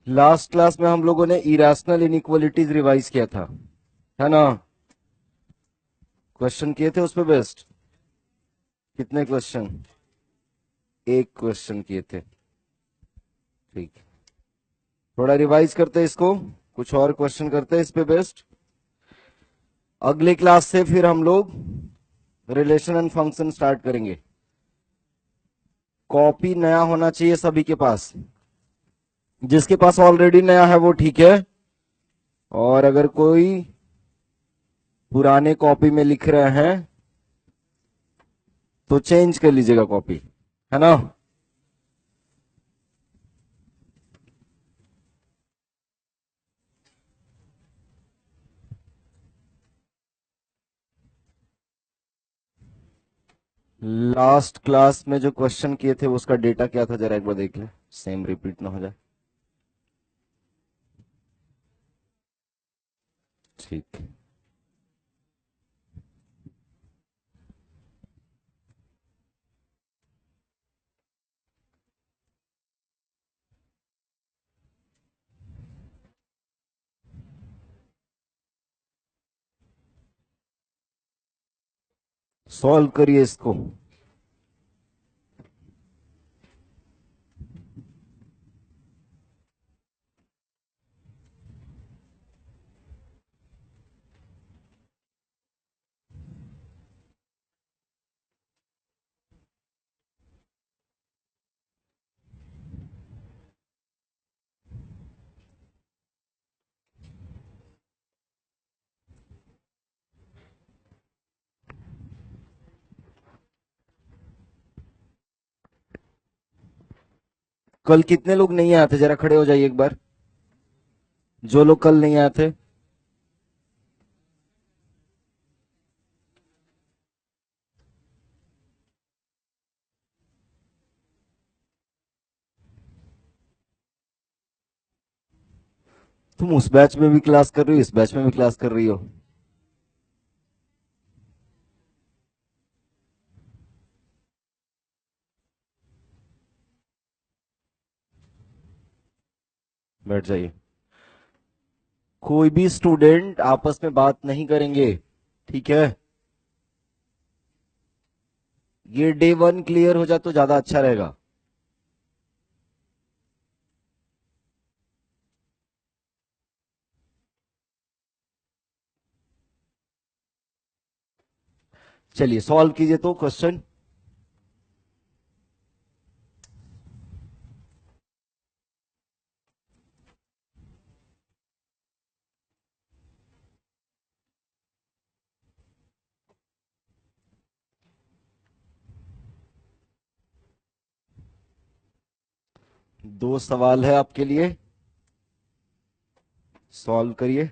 Last class में हम लोगों ने इरेशनल इनइक्वालिटीज रिवाइज किया था, है ना? क्वेश्चन किए थे उस पे बेस्ट। कितने क्वेश्चन? एक क्वेश्चन किए थे। ठीक, थोड़ा रिवाइज करते हैं इसको, कुछ और क्वेश्चन करते हैं इस पे बेस्ट। अगले क्लास से फिर हम लोग रिलेशन एंड फंक्शन स्टार्ट करेंगे। कॉपी नया होना चाहिए सभी के पास। जिसके पास ऑलरेडी नया है वो ठीक है, और अगर कोई पुराने कॉपी में लिख रहे हैं तो चेंज कर लीजिएगा कॉपी, है ना? लास्ट क्लास में जो क्वेश्चन किए थे उसका डेटा क्या था, जरा एक बार देख ले, सेम रिपीट ना हो जाए। ठीक, सॉल्व करिए इसको। कल कितने लोग नहीं आए थे, जरा खड़े हो जाइए एक बार, जो लोग कल नहीं आए थे। तुम उस बैच में भी क्लास कर रही हो, इस बैच में भी क्लास कर रही हो। बैठ जाइए। कोई भी स्टूडेंट आपस में बात नहीं करेंगे, ठीक है? ये डे वन क्लियर हो जाए तो ज्यादा अच्छा रहेगा। चलिए सॉल्व कीजिए तो क्वेश्चन। दो सवाल है आपके लिए, सॉल्व करिए।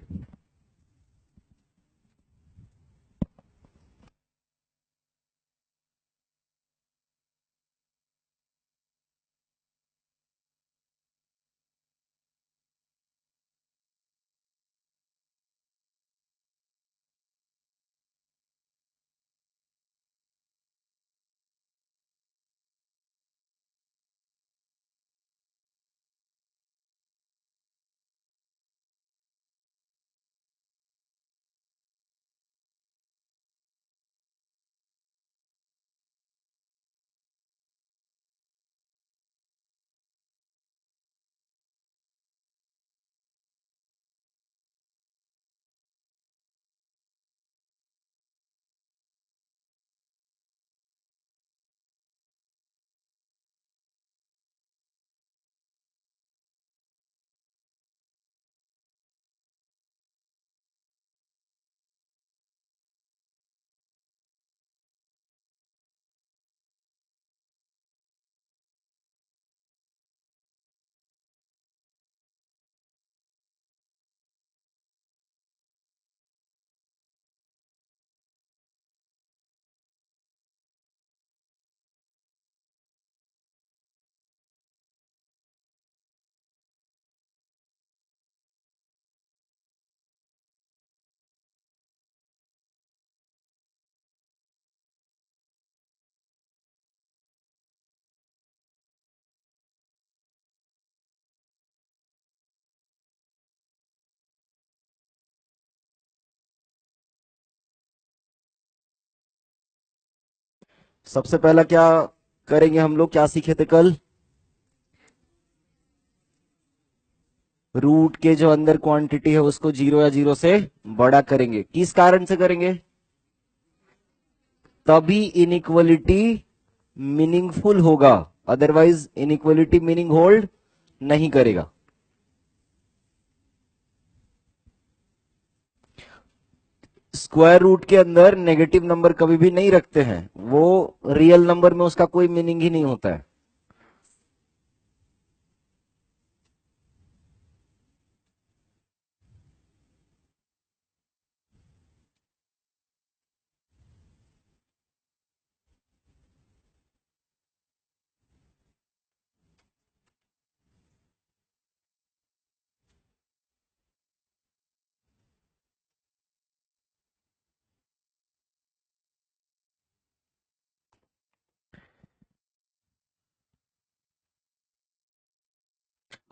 सबसे पहला क्या करेंगे हम लोग, क्या सीखे थे कल? रूट के जो अंदर क्वांटिटी है उसको जीरो या जीरो से बड़ा करेंगे। किस कारण से करेंगे? तभी इनइक्वलिटी मीनिंगफुल होगा, अदरवाइज इनइक्वलिटी मीनिंग होल्ड नहीं करेगा। स्क्वायर रूट के अंदर नेगेटिव नंबर कभी भी नहीं रखते हैं, वो रियल नंबर में उसका कोई मीनिंग ही नहीं होता है।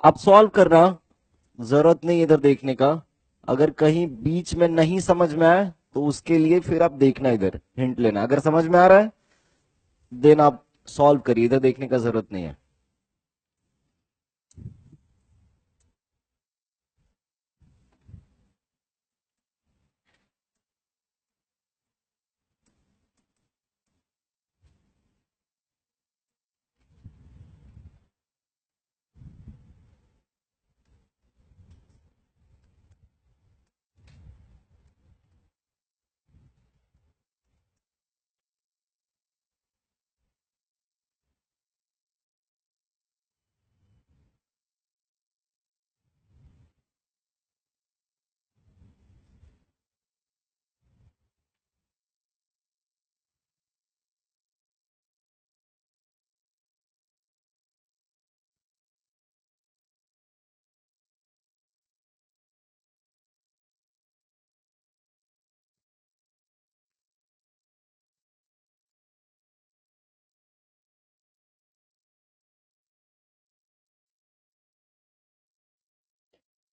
आप सॉल्व करना, जरूरत नहीं इधर देखने का। अगर कहीं बीच में नहीं समझ में आए तो उसके लिए फिर आप देखना, इधर हिंट लेना। अगर समझ में आ रहा है देन आप सॉल्व करिए, इधर देखने का जरूरत नहीं है।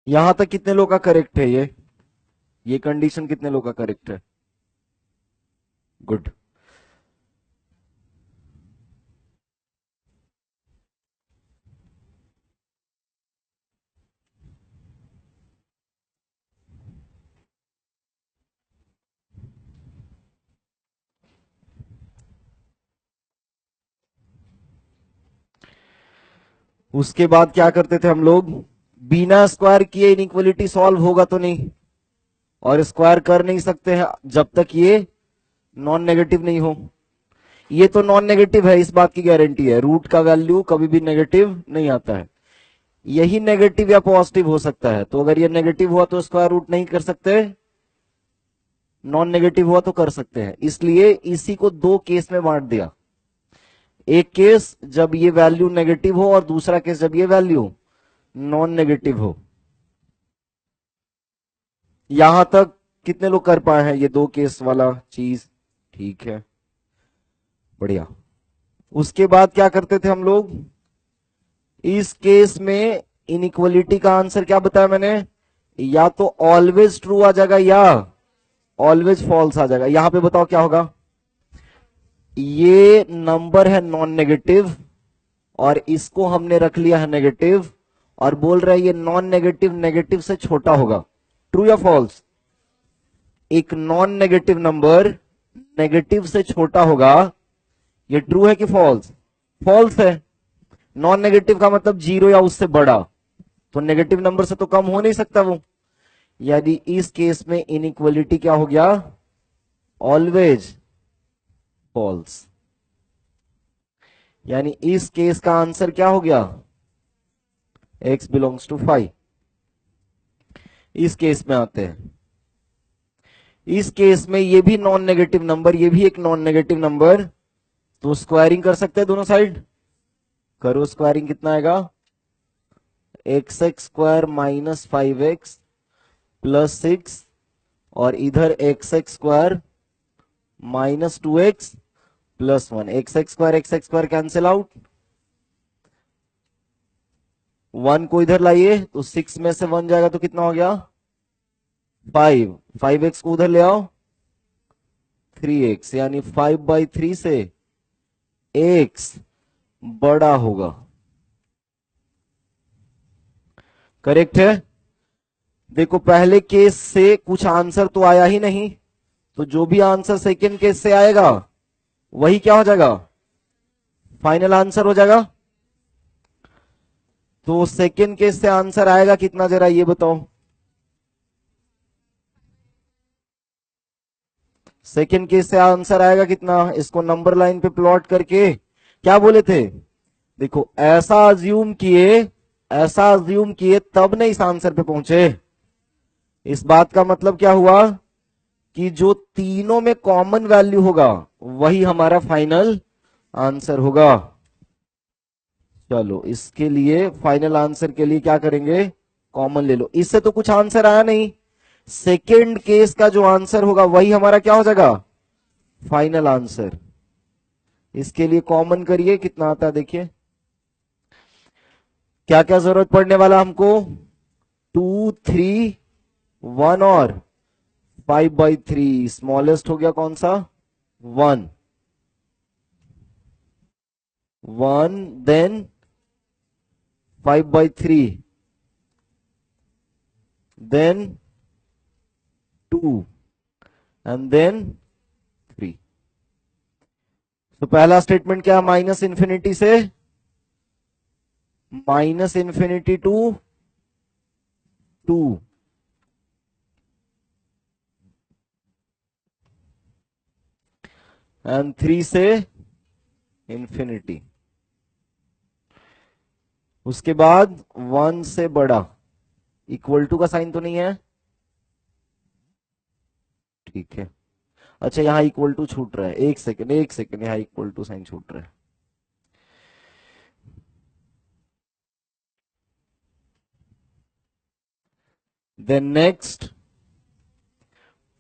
यहां तक कितने लोग का करेक्ट है? ये कंडीशन कितने लोग का करेक्ट है? गुड। उसके बाद क्या करते थे हम लोग? बिना स्क्वायर किए इनइक्वलिटी सॉल्व होगा तो नहीं, और स्क्वायर कर नहीं सकते हैं जब तक ये नॉन नेगेटिव नहीं हो। ये तो नॉन नेगेटिव है, इस बात की गारंटी है, रूट का वैल्यू कभी भी नेगेटिव नहीं आता है। यही नेगेटिव या पॉजिटिव हो सकता है, तो अगर ये नेगेटिव हुआ तो स्क्वायर रूट नहीं कर सकते, नॉन नेगेटिव हुआ तो कर सकते हैं। इसलिए इसी को दो केस में बांट दिया, एक केस जब ये वैल्यू नेगेटिव हो और दूसरा केस जब ये वैल्यू नॉन नेगेटिव हो। यहां तक कितने लोग कर पाए हैं ये दो केस वाला चीज? ठीक है, बढ़िया। उसके बाद क्या करते थे हम लोग? इस केस में इनइक्वलिटी का आंसर क्या बताया मैंने? या तो ऑलवेज ट्रू आ जाएगा या ऑलवेज फॉल्स आ जाएगा। यहां पे बताओ क्या होगा? ये नंबर है नॉन नेगेटिव और इसको हमने रख लिया है नेगेटिव, और बोल रहा है ये नॉन नेगेटिव नेगेटिव से छोटा होगा। ट्रू या फॉल्स? एक नॉन नेगेटिव नंबर नेगेटिव से छोटा होगा, ये ट्रू है कि फॉल्स? फॉल्स है। नॉन नेगेटिव का मतलब जीरो या उससे बड़ा, तो नेगेटिव नंबर से तो कम हो नहीं सकता वो। यदि इस केस में इनइक्वलिटी क्या हो गया? Always false. यानी इस केस का आंसर क्या हो गया? x belongs to 5। इस केस में आते हैं, इस केस में ये भी नॉन नेगेटिव नंबर, ये भी एक नॉन नेगेटिव नंबर, तो स्क्वायरिंग कर सकते हैं दोनों साइड। करो स्क्वायरिंग, कितना आएगा? X square minus 5x plus 6, और इधर x square minus 2x plus 1। X square cancel out, 1 को इधर लाइए तो 6 में से 1 जाएगा तो कितना हो गया? 5। 5x को उधर ले आओ 3x, यानी 5/3 से एक्स बड़ा होगा। करेक्ट है। देखो पहले केस से कुछ आंसर तो आया ही नहीं, तो जो भी आंसर सेकेंड केस से आएगा वही क्या हो जाएगा, फाइनल आंसर हो जाएगा। तो सेकेंड केस से आंसर आएगा कितना, जरा ये बताओ। सेकेंड केस से आंसर आएगा कितना, इसको नंबर लाइन पे प्लॉट करके क्या बोले थे, देखो ऐसा अज्यूम किए तब नहीं इस आंसर पे पहुंचे। इस बात का मतलब क्या हुआ कि जो तीनों में कॉमन वैल्यू होगा वही हमारा फाइनल आंसर होगा। चलो इसके लिए फाइनल आंसर के लिए क्या करेंगे, कॉमन ले लो। इससे तो कुछ आंसर आया नहीं, सेकेंड केस का जो आंसर होगा वही हमारा क्या हो जाएगा, फाइनल आंसर। इसके लिए कॉमन करिए, कितना आता है देखिए। क्या क्या जरूरत पड़ने वाला हमको, 2 3 1 और 5/3। स्मॉलेस्ट हो गया कौन सा, 1 1, देन 5/3, देन 2 एंड देन 3। तो पहला स्टेटमेंट क्या, माइनस इंफिनिटी से टू 2 एंड 3 से इंफिनिटी। उसके बाद 1 से बड़ा, इक्वल टू का साइन तो नहीं है, ठीक है। अच्छा यहां इक्वल टू छूट रहा है, एक सेकंड एक सेकंड, यहां इक्वल टू साइन छूट रहा है। देन नेक्स्ट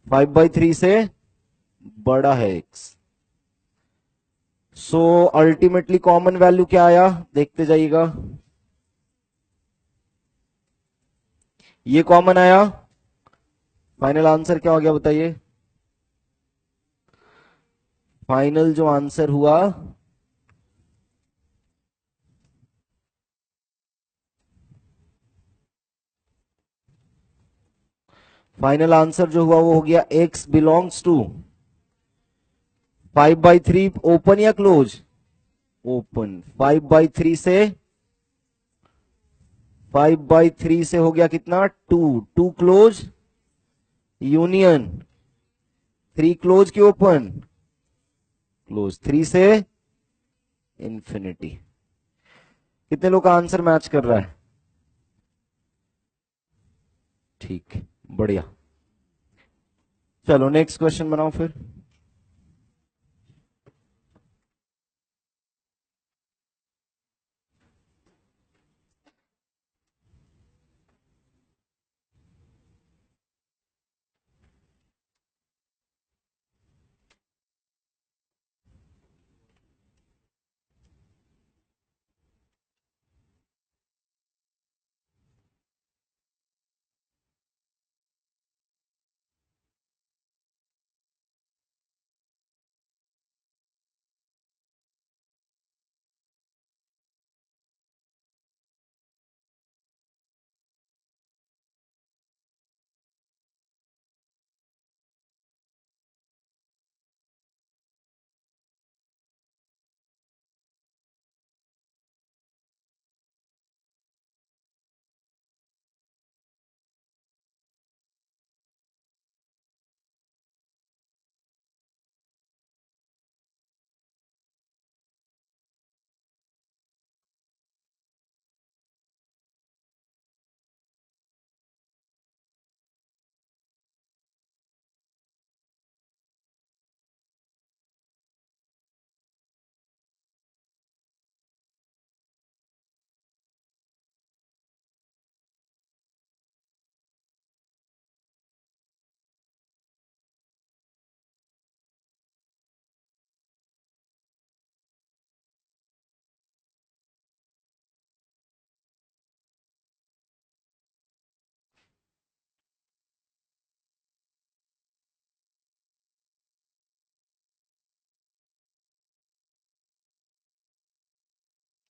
5/3 से बड़ा है x। So ultimately common value क्या आया, देखते जाइएगा। ये कॉमन आया, फाइनल आंसर क्या हो गया बताइए। फाइनल जो आंसर हुआ, फाइनल आंसर जो हुआ वो हो गया x बिलोंग्स टू 5/3। ओपन या क्लोज, ओपन। 5/3 से हो गया कितना, 2 क्लोज, यूनियन 3 क्लोज की ओपन, क्लोज 3 से इंफिनिटी। कितने लोग का आंसर मैच कर रहा है, ठीक, बढ़िया। चलो नेक्स्ट क्वेश्चन बनाओ फिर।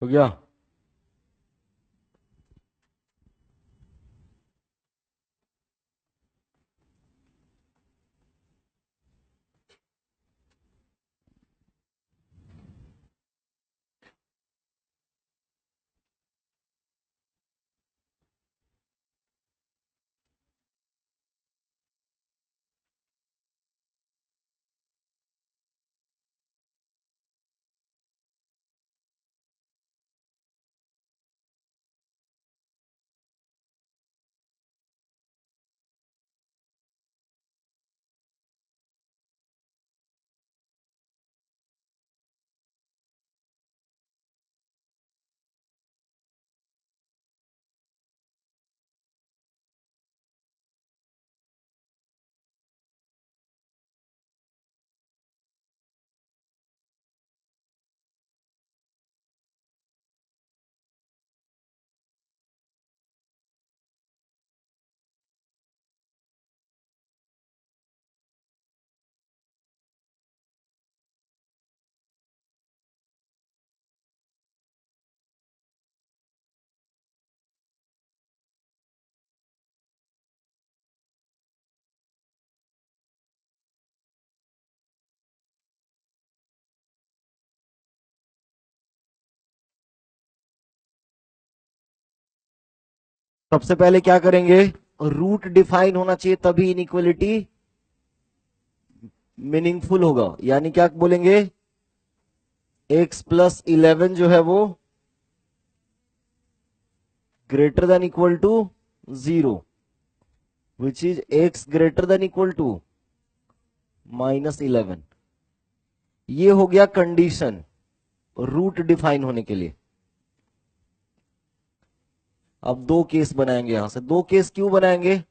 हो गया? सबसे पहले क्या करेंगे? रूट डिफाइन होना चाहिए, तभी इनइक्वलिटी मीनिंगफुल होगा। यानी क्या बोलेंगे? x+11 जो है वो greater than equal to 0, which is x greater than equal to -11। ये हो गया कंडीशन रूट डिफाइन होने के लिए। अब दो केस बनाएंगे यहां से। दो केस क्यों बनाएंगे?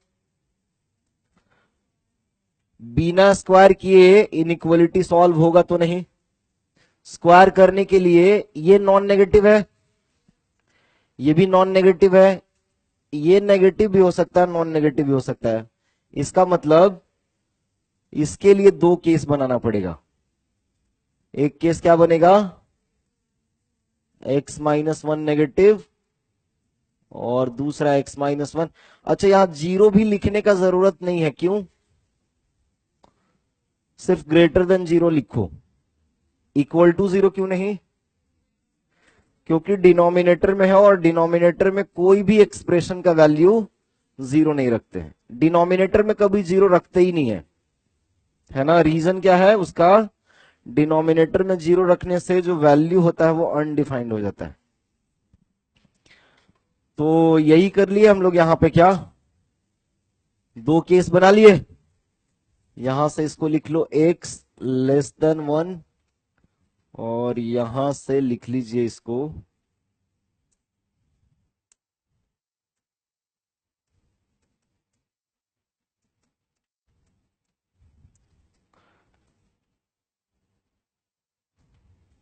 बिना स्क्वायर किए इनइक्वलिटी सॉल्व होगा तो नहीं। स्क्वायर करने के लिए ये नॉन नेगेटिव है, ये भी नॉन नेगेटिव है, ये नेगेटिव भी हो सकता है, नॉन नेगेटिव भी हो सकता है। इसका मतलब इसके लिए दो केस बनाना पड़ेगा। एक केस क्या बनेगा? x-1 नेगेटिव और दूसरा x-1। अच्छा, यहां जीरो भी लिखने का जरूरत नहीं है। क्यों? सिर्फ ग्रेटर देन जीरो लिखो। इक्वल टू जीरो क्यों नहीं? क्योंकि डिनोमिनेटर में है और डिनोमिनेटर में कोई भी एक्सप्रेशन का वैल्यू जीरो नहीं रखते हैं। डिनोमिनेटर में कभी जीरो रखते ही नहीं है ना? रीजन क्या है उसका? डिनोमिनेटर में जीरो रखने से जो वैल्यू होता है वो अनडिफाइंड हो जाता है। तो यही कर लिए हम लोग यहां पे। क्या दो केस बना लिए? यहां से इसको लिख लो x<1 और यहां से लिख लीजिए इसको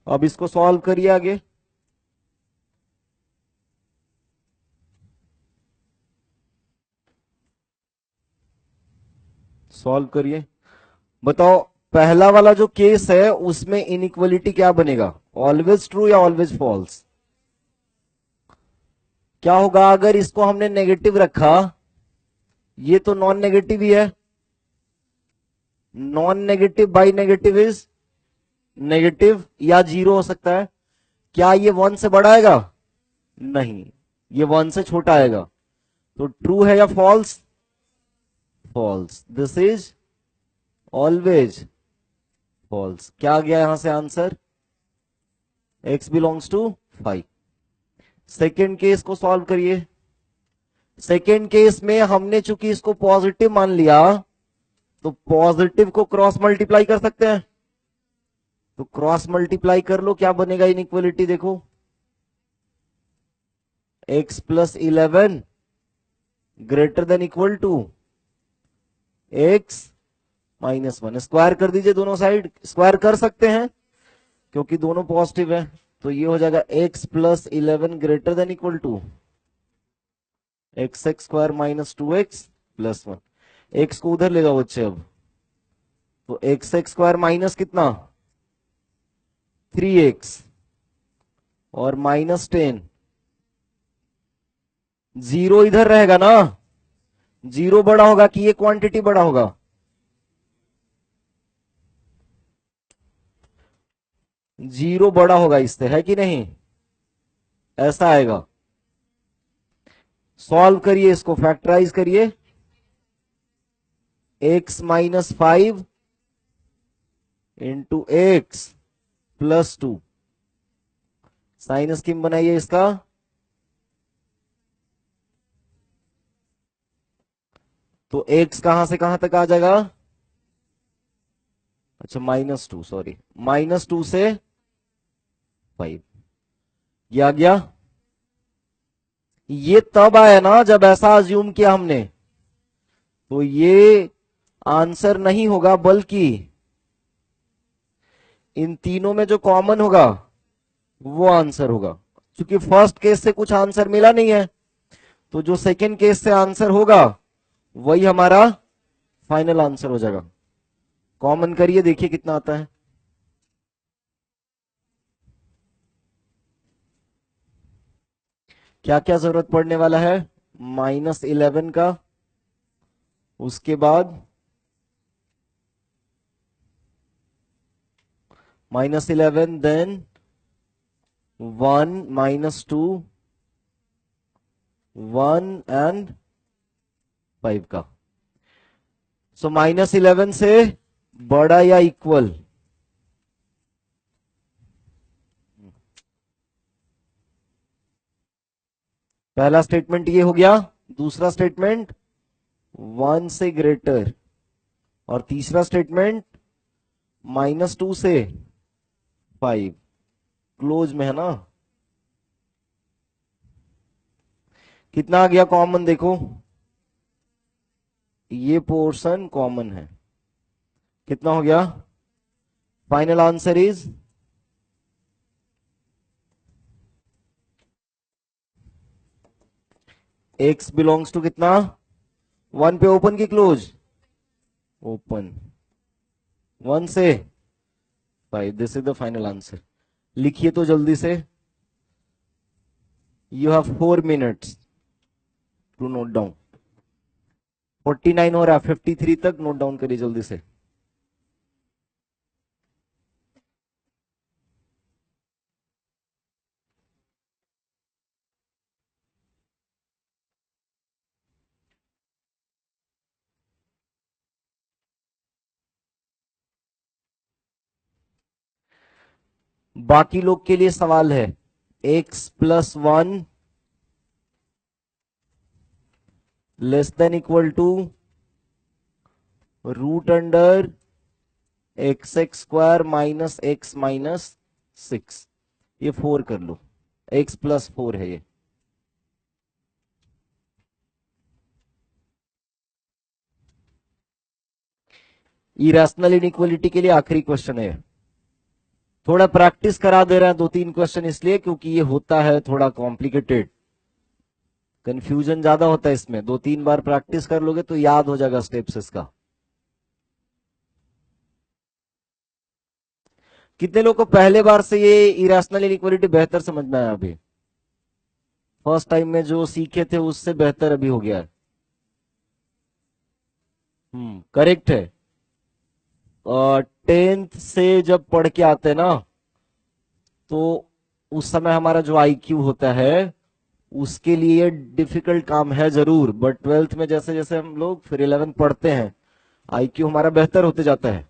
अब इसको सॉल्व करिए आगे। सॉल्व करिए। बताओ, पहला वाला जो केस है उसमें इनइक्वलिटी क्या बनेगा? ऑलवेज ट्रू या ऑलवेज फॉल्स? क्या होगा अगर इसको हमने नेगेटिव रखा? ये तो नॉन नेगेटिव ही है। Non negative by negative is negative या जीरो हो सकता है। क्या ये 1 से बड़ा आएगा? नहीं, ये 1 से छोटा आएगा। तो ट्रू है या false? False. This is always false. क्या आ गया यहां से answer? x belongs to 5। Second case को सॉल्व करिए। सेकेंड केस में हमने चूंकि इसको पॉजिटिव मान लिया तो पॉजिटिव को क्रॉस मल्टीप्लाई कर सकते हैं। तो क्रॉस मल्टीप्लाई कर लो, क्या बनेगा इनइक्वलिटी देखो। x+11 greater than equal to x-1। Square कर दीजिए दोनों साइड। स्क्वायर कर सकते हैं क्योंकि दोनों पॉजिटिव है। तो ये हो जाएगा x+11 greater than equal to x² - 2x+1। x को उधर ले जाओ बच्चे। अब तो x² माइनस कितना? 3x और -10, 0 इधर रहेगा ना, 0 बड़ा होगा कि ये क्वांटिटी बड़ा होगा? जीरो बड़ा होगा इससे, है कि नहीं? ऐसा आएगा। सॉल्व करिए इसको, फैक्टराइज करिए। x-5 into x+2, sign scheme बनाइए इसका। तो x कहां से कहां तक आ जाएगा? अच्छा -2, सॉरी, -2 से 5, ये आ गया। ये तब आया ना जब ऐसा अज्यूम किया हमने, तो ये आंसर नहीं होगा, बल्कि इन तीनों में जो कॉमन होगा वो आंसर होगा। क्योंकि फर्स्ट केस से कुछ आंसर मिला नहीं है, तो जो सेकंड केस से आंसर होगा वही हमारा फाइनल आंसर हो जाएगा। कॉमन करिए, देखिए कितना आता है। क्या क्या जरूरत पड़ने वाला है? -11 का, उसके बाद -11, देन 1, -2, 1 एंड 5 का। सो -11 से बड़ा या इक्वल? पहला स्टेटमेंट ये हो गया। दूसरा स्टेटमेंट 1 से ग्रेटर, और तीसरा स्टेटमेंट -2 से 5, क्लोज में है ना। कितना आ गया कॉमन, देखो ये पोर्शन कॉमन है। कितना हो गया? Final answer is x belongs to कितना? 1 पे ओपन की क्लोज? ओपन। 1 से 5, this is the final answer. लिखिए तो जल्दी से। You have 4 minutes to note down. 49 हो रहा है, 53 तक नोट डाउन करिए जल्दी से। बाकी लोग के लिए सवाल है। x+1 less than equal to √अंडर x² माइनस x-6। ये 4 कर लो, x+4 है ये। इरेशनल इनइक्वालिटी के लिए आखिरी क्वेश्चन है। थोड़ा प्रैक्टिस करा दे रहे हैं 2-3 क्वेश्चन, इसलिए क्योंकि ये होता है थोड़ा कॉम्प्लिकेटेड, कंफ्यूजन ज्यादा होता है इसमें। 2-3 बार प्रैक्टिस कर लोगे तो याद हो जाएगा स्टेप्स इसका। कितने लोग को पहले बार से ये इरेशनल इनइक्वालिटी बेहतर समझ में आया? अभी फर्स्ट टाइम में जो सीखे थे उससे बेहतर अभी हो गया है। करेक्ट है। 10th से जब पढ़ के आते हैं ना, तो उस समय हमारा जो आईक्यू होता है उसके लिए डिफिकल्ट काम है जरूर, बट 12th में जैसे जैसे हम लोग फिर 11th पढ़ते हैं, आईक्यू हमारा बेहतर होते जाता है।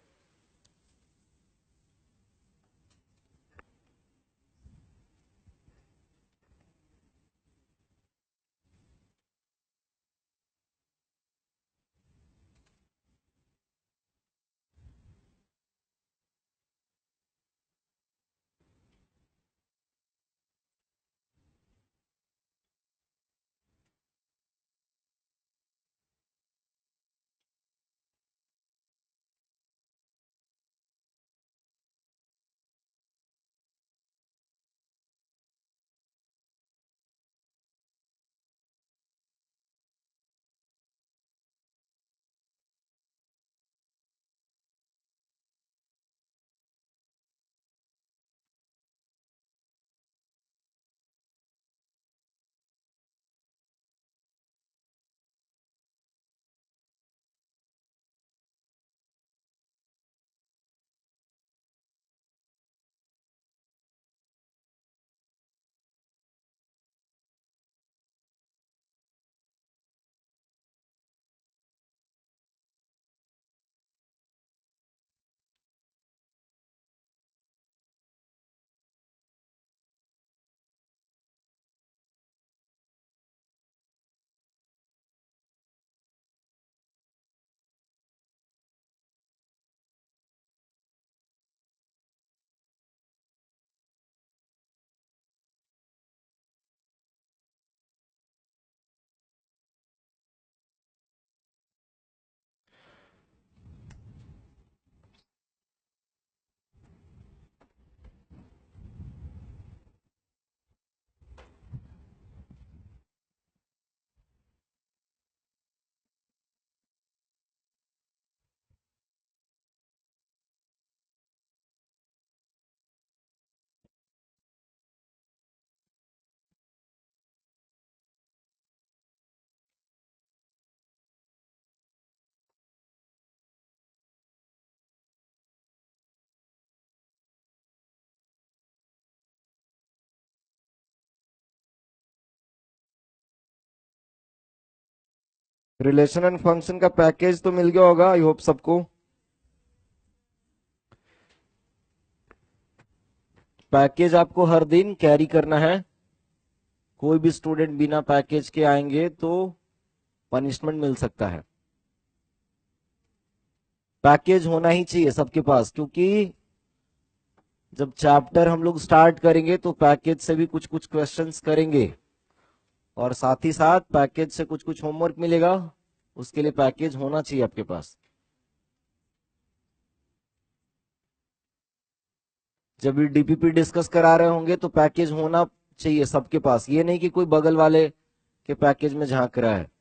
रिलेशन एंड फंक्शन का पैकेज तो मिल गया होगा, आई होप सबको। पैकेज आपको हर दिन कैरी करना है। कोई भी स्टूडेंट बिना पैकेज के आएंगे तो पनिशमेंट मिल सकता है। पैकेज होना ही चाहिए सबके पास, क्योंकि जब चैप्टर हम लोग स्टार्ट करेंगे तो पैकेज से भी कुछ कुछ क्वेश्चंस करेंगे, और साथ ही साथ पैकेज से कुछ कुछ होमवर्क मिलेगा। उसके लिए पैकेज होना चाहिए आपके पास। जब भी डीपीपी डिस्कस करा रहे होंगे तो पैकेज होना चाहिए सबके पास। ये नहीं कि कोई बगल वाले के पैकेज में झांक रहा है।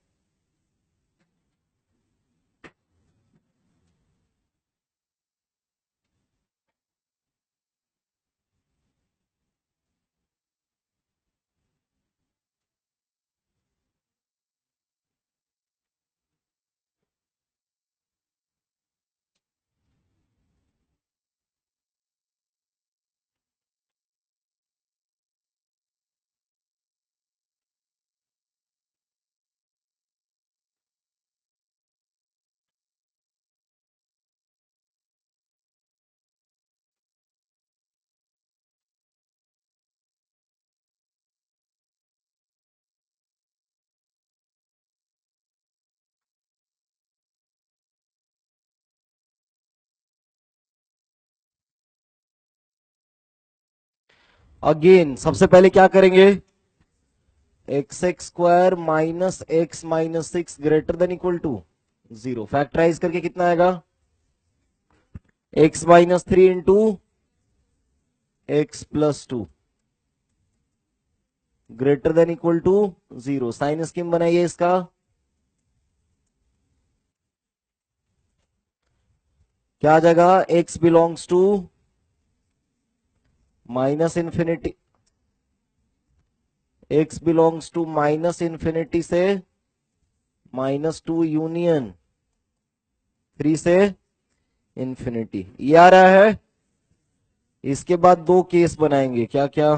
अगेन सबसे पहले क्या करेंगे, x² minus X minus 6 greater than equal to 0 factorise करके कितना आएगा, x-3 into x+2 greater than equal to 0। Sign scheme बनाइए इसका। क्या आ जाएगा, x belongs to minus infinity, x belongs to minus infinity से -2 यूनियन 3 से इंफिनिटी, ये आ रहा है। इसके बाद दो केस बनाएंगे, क्या क्या।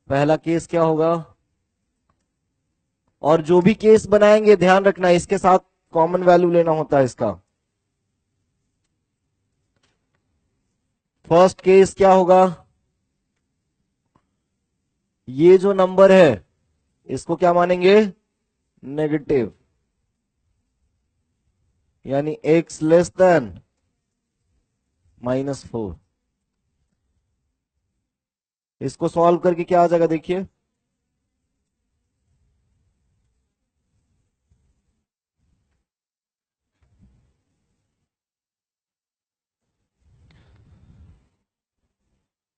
पहला केस क्या होगा, और जो भी केस बनाएंगे ध्यान रखना इसके साथ कॉमन वैल्यू लेना होता है इसका। फर्स्ट केस क्या होगा, ये जो नंबर है इसको क्या मानेंगे, नेगेटिव, यानी x लेस देन -4। इसको सॉल्व करके क्या आ जाएगा देखिए,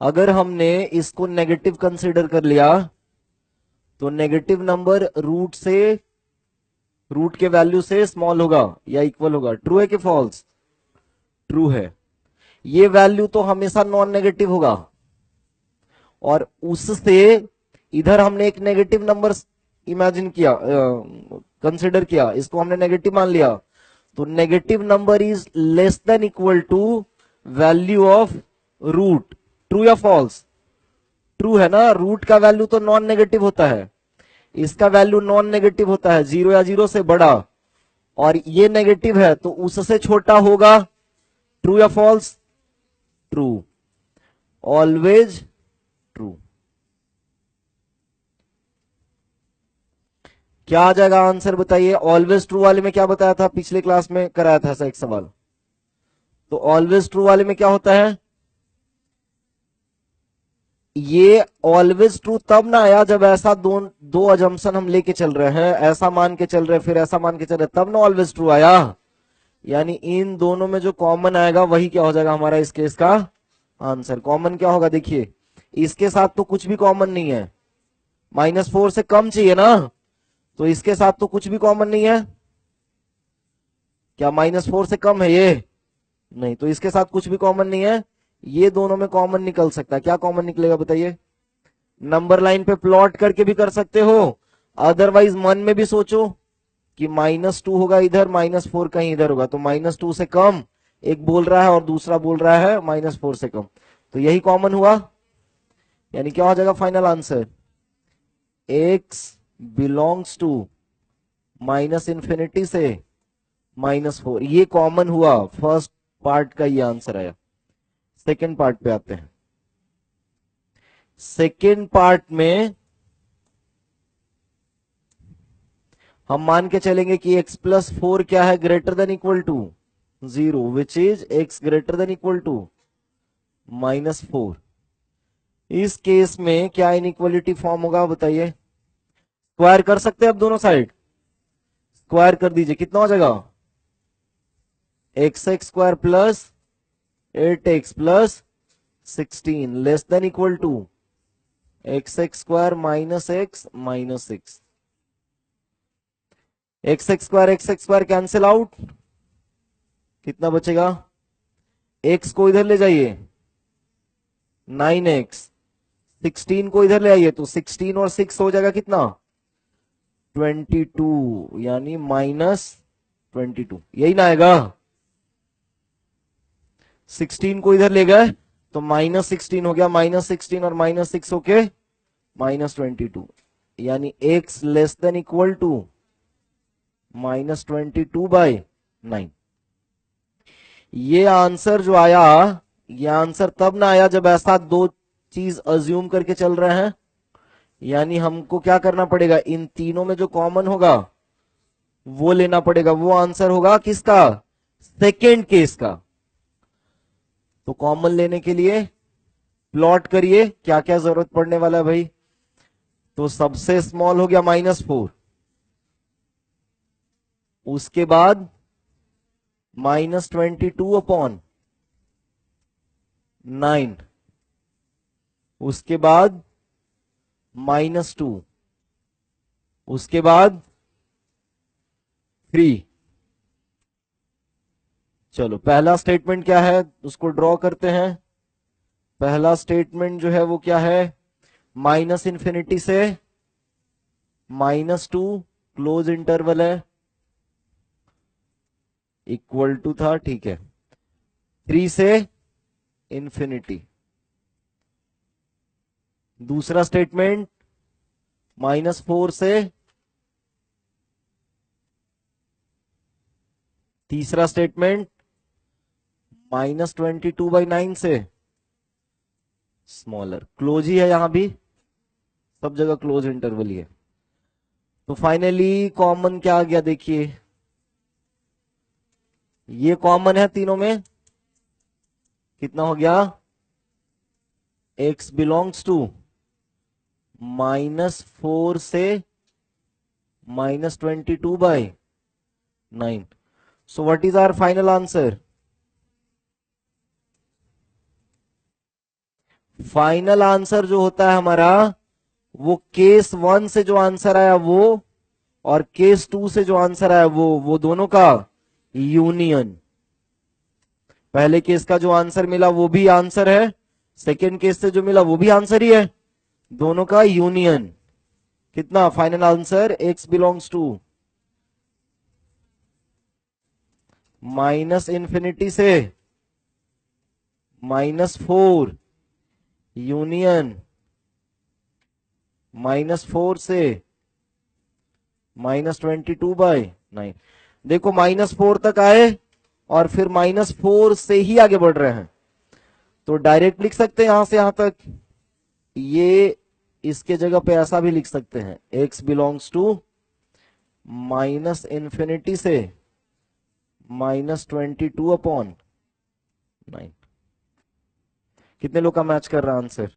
अगर हमने इसको नेगेटिव कंसीडर कर लिया तो नेगेटिव नंबर रूट के वैल्यू से स्मॉल होगा या इक्वल होगा। ट्रू है कि फॉल्स, ट्रू है। ये वैल्यू तो हमेशा नॉन नेगेटिव होगा, और उससे इधर हमने एक नेगेटिव नंबर इमेजिन किया, कंसिडर किया, इसको हमने नेगेटिव मान लिया, तो negative number is less than equal to value of root. True या फॉल्स, ट्रू है ना। रूट का वैल्यू तो नॉन नेगेटिव होता है, इसका वैल्यू नॉन नेगेटिव होता है, 0 या 0 से बड़ा, और ये नेगेटिव है तो उससे छोटा होगा। ट्रू या फॉल्स, ट्रू, ऑलवेज ट्रू। क्या आ जाएगा आंसर बताइए। ऑलवेज ट्रू वाले में क्या बताया था, पिछले क्लास में कराया था ऐसा एक सवाल। तो ऑलवेज ट्रू वाले में क्या होता है, ये ऑलवेज ट्रू तब ना आया जब ऐसा दो अजम्पशन हम लेके चल रहे हैं, ऐसा मान के चल रहे हैं फिर ऐसा मान के चल रहे हैं, तब ना ऑलवेज ट्रू आया। यानी इन दोनों में जो कॉमन आएगा वही क्या हो जाएगा हमारा इस केस का आंसर। कॉमन क्या होगा देखिए, इसके साथ तो कुछ भी कॉमन नहीं है, -4 से कम चाहिए ना, तो इसके साथ तो कुछ भी कॉमन नहीं है। क्या -4 से कम है ये, नहीं, तो इसके साथ कुछ भी कॉमन नहीं है। ये दोनों में कॉमन निकल सकता है, क्या कॉमन निकलेगा बताइए। नंबर लाइन पे प्लॉट करके भी कर सकते हो, अदरवाइज मन में भी सोचो कि -2 होगा इधर, -4 कहीं इधर होगा, तो -2 से कम एक बोल रहा है और दूसरा बोल रहा है -4 से कम, तो यही कॉमन हुआ। यानी क्या हो जाएगा final answer, x belongs to minus infinity से -4, ये कॉमन हुआ, फर्स्ट पार्ट का ये आंसर आया। सेकेंड पार्ट पे आते हैं। सेकेंड पार्ट में हम मान के चलेंगे कि x+4 क्या है, greater than equal to 0, which is x greater than equal to -4। इस केस में क्या इनइक्वालिटी फॉर्म होगा बताइए। स्क्वायर कर सकते हैं अब दोनों साइड, स्क्वायर कर दीजिए, कितना हो जाएगा, x² plus 8x plus 16 less than equal to x² minus x minus 6। x² cancel out, कितना बचेगा, x को इधर ले जाइए 9x, 16 को इधर ले आइए तो 16 और 6 हो जाएगा कितना, 22, यानी -22, यही ना आएगा। 16 को इधर ले गए तो -16 हो गया, -16 और -6 होके -22, यानी x less than equal to -22/9। ये आंसर जो आया, ये आंसर तब ना आया जब ऐसा दो चीज अज्यूम करके चल रहे हैं, यानी हमको क्या करना पड़ेगा, इन तीनों में जो कॉमन होगा वो लेना पड़ेगा, वो आंसर होगा किसका, सेकेंड केस का। तो कॉमन लेने के लिए प्लॉट करिए क्या क्या जरूरत पड़ने वाला है भाई। तो सबसे स्मॉल हो गया -4, उसके बाद -22/9, उसके बाद -2, उसके बाद 3। चलो पहला स्टेटमेंट क्या है उसको ड्रॉ करते हैं। पहला स्टेटमेंट जो है वो क्या है, -∞ से -2 क्लोज इंटरवल है, इक्वल टू था, ठीक है, 3 से इंफिनिटी। दूसरा स्टेटमेंट -4 से, तीसरा स्टेटमेंट -22/9 से स्मॉलर, क्लोज ही है, यहां भी सब जगह क्लोज इंटरवल ही है। तो फाइनली कॉमन क्या आ गया देखिए, ये कॉमन है तीनों में, कितना हो गया, x बिलोंग्स टू -4 से -22/9। So what is our final answer, final answer जो होता है हमारा वो केस 1 से जो आंसर आया वो, और केस 2 से जो आंसर आया वो दोनों का यूनियन। पहले केस का जो आंसर मिला वो भी आंसर है, सेकेंड केस से जो मिला वो भी आंसर ही है, दोनों का यूनियन। कितना final answer, x belongs to -∞ से -4 यूनियन -4 से -22/9। देखो -4 तक आए और फिर -4 से ही आगे बढ़ रहे हैं, तो डायरेक्ट लिख सकते हैं यहां से यहां तक, ये इसके जगह पे ऐसा भी लिख सकते हैं, x बिलोंग्स टू -∞ से -22/9। कितने लोग का मैच कर रहा है आंसर।